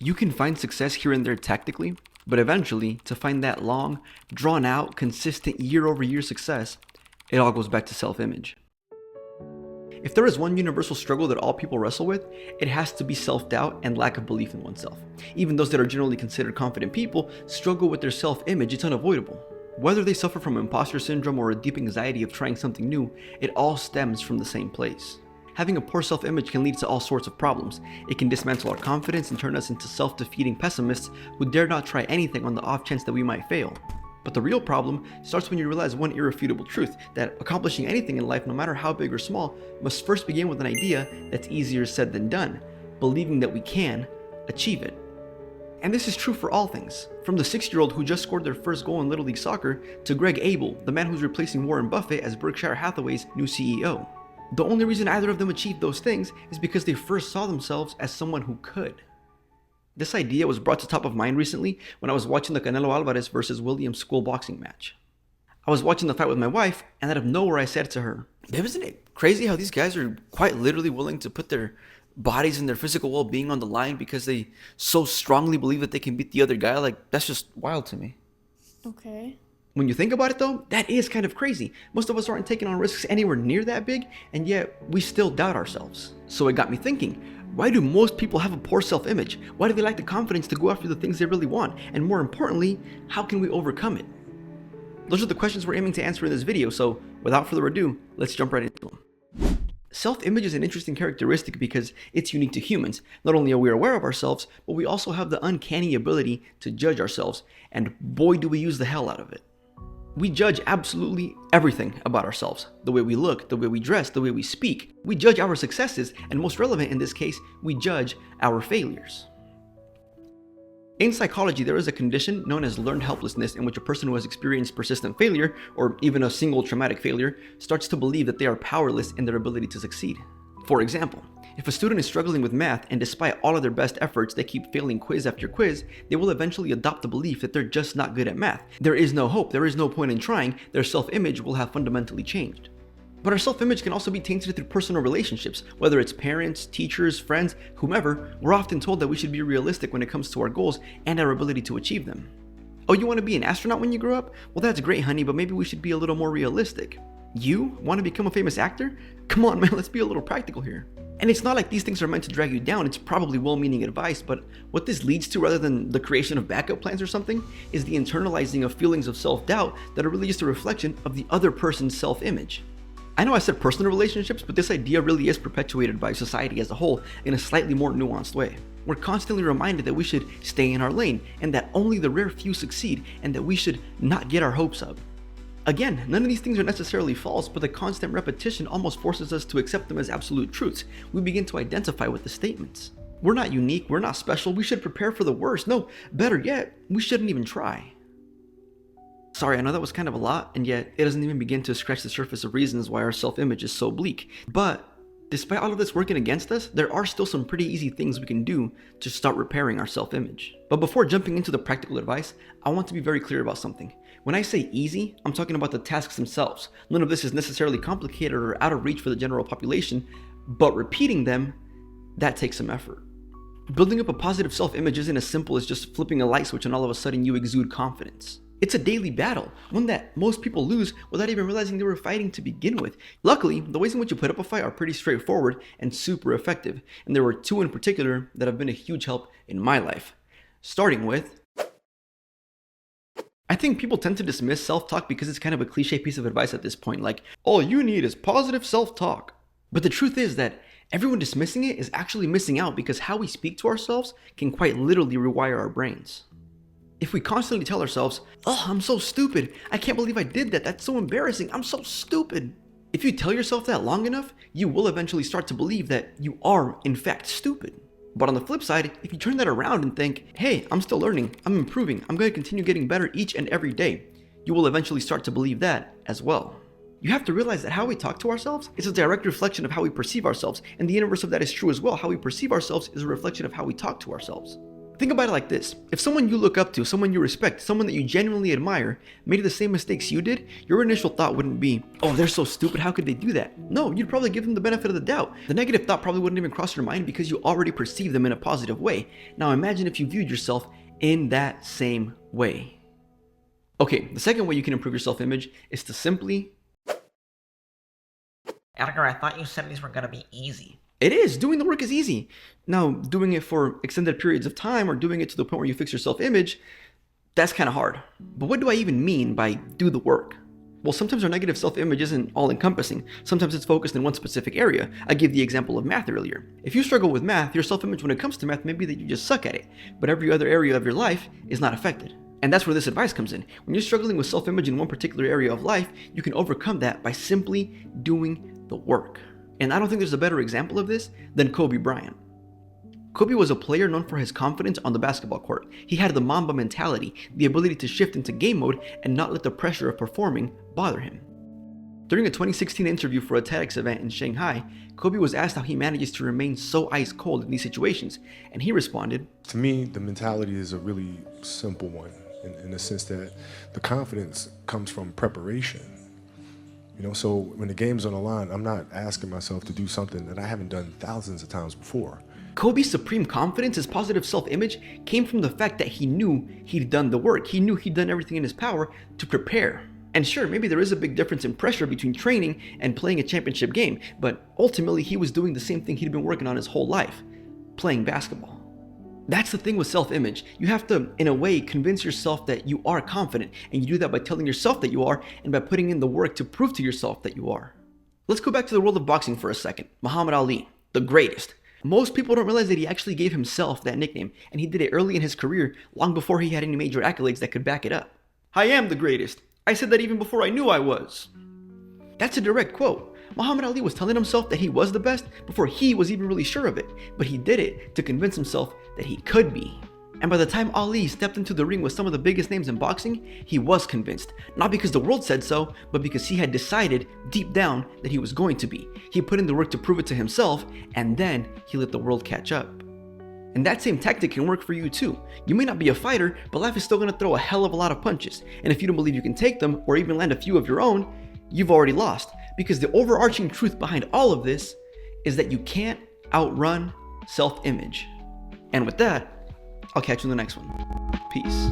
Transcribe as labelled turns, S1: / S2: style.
S1: You can find success here and there tactically, but eventually, to find that long, drawn out, consistent year-over-year success, it all goes back to self-image. If there is one universal struggle that all people wrestle with, it has to be self-doubt and lack of belief in oneself. Even those that are generally considered confident people struggle with their self-image. It's unavoidable. Whether they suffer from impostor syndrome or a deep anxiety of trying something new, it all stems from the same place. Having a poor self-image can lead to all sorts of problems. It can dismantle our confidence and turn us into self-defeating pessimists who dare not try anything on the off chance that we might fail. But the real problem starts when you realize one irrefutable truth, that accomplishing anything in life, no matter how big or small, must first begin with an idea that's easier said than done, believing that we can achieve it. And this is true for all things, from the 6-year-old who just scored their first goal in Little League Soccer to Greg Abel, the man who's replacing Warren Buffett as Berkshire Hathaway's new CEO. The only reason either of them achieved those things is because they first saw themselves as someone who could. This idea was brought to top of mind recently when I was watching the Canelo Alvarez versus Williams school boxing match. I was watching the fight with my wife, and out of nowhere I said to her, "Babe, isn't it crazy how these guys are quite literally willing to put their bodies and their physical well-being on the line because they so strongly believe that they can beat the other guy? Like, that's just wild to me."
S2: Okay.
S1: When you think about it though, that is kind of crazy. Most of us aren't taking on risks anywhere near that big, and yet we still doubt ourselves. So it got me thinking, why do most people have a poor self-image? Why do they lack the confidence to go after the things they really want? And more importantly, how can we overcome it? Those are the questions we're aiming to answer in this video, so without further ado, let's jump right into them. Self-image is an interesting characteristic because it's unique to humans. Not only are we aware of ourselves, but we also have the uncanny ability to judge ourselves, and boy do we use the hell out of it. We judge absolutely everything about ourselves. The way we look, the way we dress, the way we speak. We judge our successes, and most relevant in this case, we judge our failures. In psychology, there is a condition known as learned helplessness in which a person who has experienced persistent failure, or even a single traumatic failure, starts to believe that they are powerless in their ability to succeed. For example, if a student is struggling with math and despite all of their best efforts they keep failing quiz after quiz, they will eventually adopt the belief that they're just not good at math. There is no hope, there is no point in trying, their self-image will have fundamentally changed. But our self-image can also be tainted through personal relationships. Whether it's parents, teachers, friends, whomever, we're often told that we should be realistic when it comes to our goals and our ability to achieve them. Oh, you want to be an astronaut when you grow up? Well, that's great, honey, but maybe we should be a little more realistic. You want to become a famous actor? Come on, man, let's be a little practical here. And it's not like these things are meant to drag you down, it's probably well-meaning advice, but what this leads to, rather than the creation of backup plans or something, is the internalizing of feelings of self-doubt that are really just a reflection of the other person's self-image. I know I said personal relationships, but this idea really is perpetuated by society as a whole in a slightly more nuanced way. We're constantly reminded that we should stay in our lane, and that only the rare few succeed, and that we should not get our hopes up. Again, none of these things are necessarily false, but the constant repetition almost forces us to accept them as absolute truths. We begin to identify with the statements. We're not unique, we're not special, we should prepare for the worst. No, better yet, we shouldn't even try. Sorry, I know that was kind of a lot, and yet it doesn't even begin to scratch the surface of reasons why our self-image is so bleak. But despite all of this working against us, there are still some pretty easy things we can do to start repairing our self-image. But before jumping into the practical advice, I want to be very clear about something. When I say easy, I'm talking about the tasks themselves. None of this is necessarily complicated or out of reach for the general population, but repeating them, that takes some effort. Building up a positive self-image isn't as simple as just flipping a light switch and all of a sudden you exude confidence. It's a daily battle, one that most people lose without even realizing they were fighting to begin with. Luckily, the ways in which you put up a fight are pretty straightforward and super effective, and there were two in particular that have been a huge help in my life. Starting with, I think people tend to dismiss self-talk because it's kind of a cliche piece of advice at this point, like, all you need is positive self-talk. But the truth is that everyone dismissing it is actually missing out, because how we speak to ourselves can quite literally rewire our brains. If we constantly tell ourselves, oh, I'm so stupid, I can't believe I did that, that's so embarrassing, I'm so stupid. If you tell yourself that long enough, you will eventually start to believe that you are, in fact, stupid. But on the flip side, if you turn that around and think, hey, I'm still learning, I'm improving, I'm going to continue getting better each and every day, you will eventually start to believe that as well. You have to realize that how we talk to ourselves is a direct reflection of how we perceive ourselves, and the inverse of that is true as well. How we perceive ourselves is a reflection of how we talk to ourselves. Think about it like this. If someone you look up to, someone you respect, someone that you genuinely admire made the same mistakes you did, your initial thought wouldn't be, oh, they're so stupid, how could they do that? No, you'd probably give them the benefit of the doubt. The negative thought probably wouldn't even cross your mind because you already perceive them in a positive way. Now imagine if you viewed yourself in that same way. Okay, the second way you can improve your self-image is to simply...
S2: Edgar, I thought you said these were gonna be easy.
S1: It is. Doing the work is easy. Now, doing it for extended periods of time or doing it to the point where you fix your self-image, that's kind of hard. But what do I even mean by do the work? Well, sometimes our negative self-image isn't all-encompassing. Sometimes it's focused in one specific area. I gave the example of math earlier. If you struggle with math, your self-image when it comes to math may be that you just suck at it, but every other area of your life is not affected. And that's where this advice comes in. When you're struggling with self-image in one particular area of life, you can overcome that by simply doing the work. And I don't think there's a better example of this than Kobe Bryant. Kobe was a player known for his confidence on the basketball court. He had the Mamba mentality, the ability to shift into game mode and not let the pressure of performing bother him. During a 2016 interview for a TEDx event in Shanghai, Kobe was asked how he manages to remain so ice cold in these situations, and he responded,
S3: "To me, the mentality is a really simple one in the sense that the confidence comes from preparation. You know, so when the game's on the line, I'm not asking myself to do something that I haven't done thousands of times before."
S1: Kobe's supreme confidence, his positive self-image, came from the fact that he knew he'd done the work. He knew he'd done everything in his power to prepare. And sure, maybe there is a big difference in pressure between training and playing a championship game, but ultimately he was doing the same thing he'd been working on his whole life, playing basketball. That's the thing with self-image. You have to, in a way, convince yourself that you are confident, and you do that by telling yourself that you are and by putting in the work to prove to yourself that you are. Let's go back to the world of boxing for a second. Muhammad Ali, the greatest. Most people don't realize that he actually gave himself that nickname, and he did it early in his career, long before he had any major accolades that could back it up. "I am the greatest. I said that even before I knew I was." That's a direct quote. Muhammad Ali was telling himself that he was the best before he was even really sure of it, but he did it to convince himself that he could be. And by the time Ali stepped into the ring with some of the biggest names in boxing, he was convinced, not because the world said so, but because he had decided deep down that he was going to be. He put in the work to prove it to himself, and then he let the world catch up. And that same tactic can work for you too. You may not be a fighter, but life is still going to throw a hell of a lot of punches. And if you don't believe you can take them, or even land a few of your own, you've already lost. Because the overarching truth behind all of this is that you can't outrun self-image. And with that, I'll catch you in the next one. Peace.